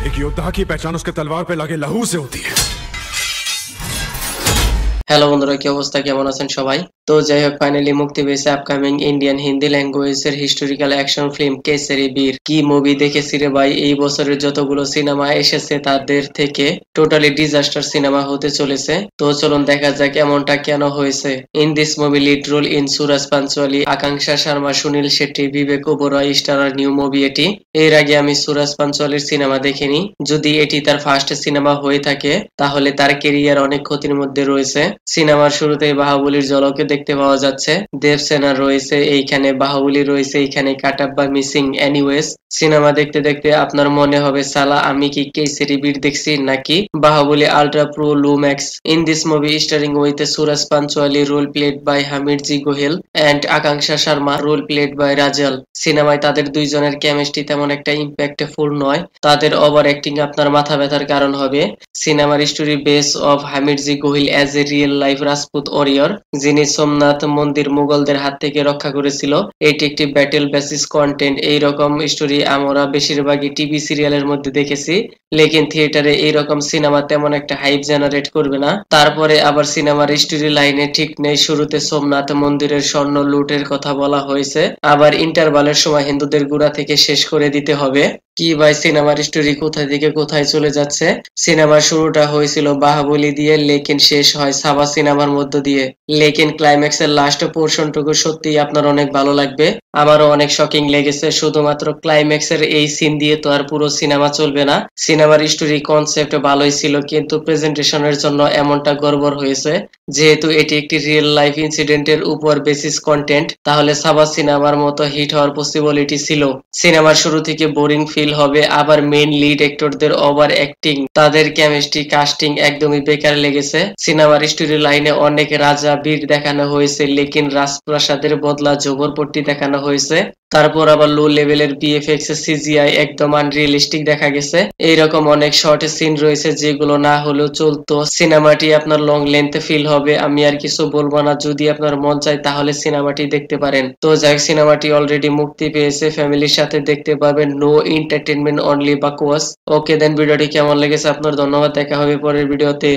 एक योद्धा की पहचान उसके तलवार पे लगे लहू से होती है। হ্যালো বন্ধুরা, কি অবস্থা, কেমন আছেন সবাই? তো যাই হোক, ফাইনালি মুক্তি পেয়েছে আপকামিং ইন্ডিয়ান হিন্দি ল্যাঙ্গুয়েজের historical action film Kesari Veer. কি মুভি দেখেছি রে ভাই! এই বছরের যতগুলো সিনেমা এসেছে তাদের থেকে টোটালি ডিজাস্টার সিনেমা হতে চলেছে। তো চলুন দেখা যাক এমনটা কেন হয়েছে। In this movie lead role in Suraj Pancholi, Akanksha Sharma, Suniel Shetty, Vivek Oberoi starrer new movie এটি। এর আগে আমি সুরাজ পাঞ্চোয়ালির সিনেমা দেখিনি। যদি এটি তার ফার্স্ট সিনেমা হয়ে থাকে তাহলে তার কেরিয়ার অনেক ক্ষতির মধ্যে রয়েছে। সিনেমার শুরুতেই বাহুবলীর ঝলকে দেখতে পাওয়া যাচ্ছে। দেবসেনা রয়েছে এইখানে, বাহুবলী রয়েছে এইখানে, কাটাপ্পা মিসিং। এনিওয়েজ, সিনেমা দেখতে দেখতে আপনার মনে হবে সালা আমি কি কেসরি বীর দেখছি নাকি Baahubali ultra pro Lumax. In this movie starring with Suraj Pancholi, role played by Hamid ji Gohil and Akanksha Sharma, role played by Rajal. সিনেমায় তাদের দুইজনের কেমিস্ট্রি তেমন একটা ইম্প্যাক্টফুল নয়। তাদের ওভার অ্যাক্টিং আপনার মাথা ব্যথার কারণ হবে। সিনেমার story base of Hamid ji Gohil as a real life Rajput warrior, যিনি সোমনাথ মন্দির মুঘলদের হাত থেকে রক্ষা করেছিল। এটি একটি ব্যাটেল বেসিস কন্টেন্ট। এইরকম স্টোরি আমরা বেশিরভাগই টিভি সিরিয়ালের মধ্যে দেখেছি, লেকিন থিয়েটারে এইরকম সিনেমা তেমন একটা হাইপ জেনারেট করবে না। তারপরে আবার সিনেমার স্টোরি লাইনে ঠিক নেই। শুরুতে সোমনাথ মন্দিরের স্বর্ণ লুটের কথা বলা হয়েছে, আবার ইন্টারভালের সময় হিন্দুদের গোড়া থেকে শেষ করে দিতে হবে। কি ভাই, সিনেমার স্টোরি কোথায় থেকে কোথায় চলে যাচ্ছে। সিনেমার শুরুটা হয়েছিল বাহুবলী দিয়ে, লেকিন শেষ হয় সাবা সিনেমার মধ্য দিয়ে। লেকিন ক্লাইম্যাক্সের লাস্ট পোর্শনটুকু সত্যিই আপনার অনেক ভালো লাগবে। আমারও অনেক শকিং লেগেছে। শুধুমাত্র ক্লাইম্যাক্সের এই সিন দিয়ে তো আর পুরো সিনেমা চলবে না। সিনেমার স্টোরি কনসেপ্ট ভালোই ছিল, কিন্তু প্রেজেন্টেশনের জন্য এমনটা গড়বড় হয়েছে। যেহেতু এটি একটি রিয়েল লাইফ ইনসিডেন্টের উপর বেসিস কন্টেন্ট, তাহলে সাবা সিনেমার মতো হিট হওয়ার পসিবিলিটি ছিল। সিনেমার শুরু থেকে বোরিং ফিল হবে। আবার মেইন লিড অ্যাক্টরদের ওভার অ্যাক্টিং, তাদের কেমিস্ট্রি, কাস্টিং একদমই বেকার লেগেছে। সিনেমার স্টোরি লাইনে অনেক রাজা বীর দেখানো হয়েছে, লেকিন রাজপ্রাসাদের বদলা জবরপট্টি দেখানো হয়েছে। তারপর আবার লো লেভেলের বিএফএক্স সিজিআই একদম আনরিয়েলিস্টিক দেখা গেছে। এইরকম অনেক শর্ট সিন রয়েছে যেগুলো না হলেও চলতো। সিনেমাটি আপনার লং লেন্থ ফিল হবে। আমি আর কিছু বলবো না, যদি আপনার মন চায় তাহলে সিনেমাটি দেখতে পারেন। তো যাই, সিনেমাটি অলরেডি মুক্তি পেয়েছে, ফ্যামিলির সাথে দেখতে পাবেন। নো এন্টারটেনমেন্ট, অনলি বাকওয়াস। ওকে দেন, ভিডিওটি কেমন লেগেছে আপনার? ধন্যবাদ, দেখা হবে পরের ভিডিওতে।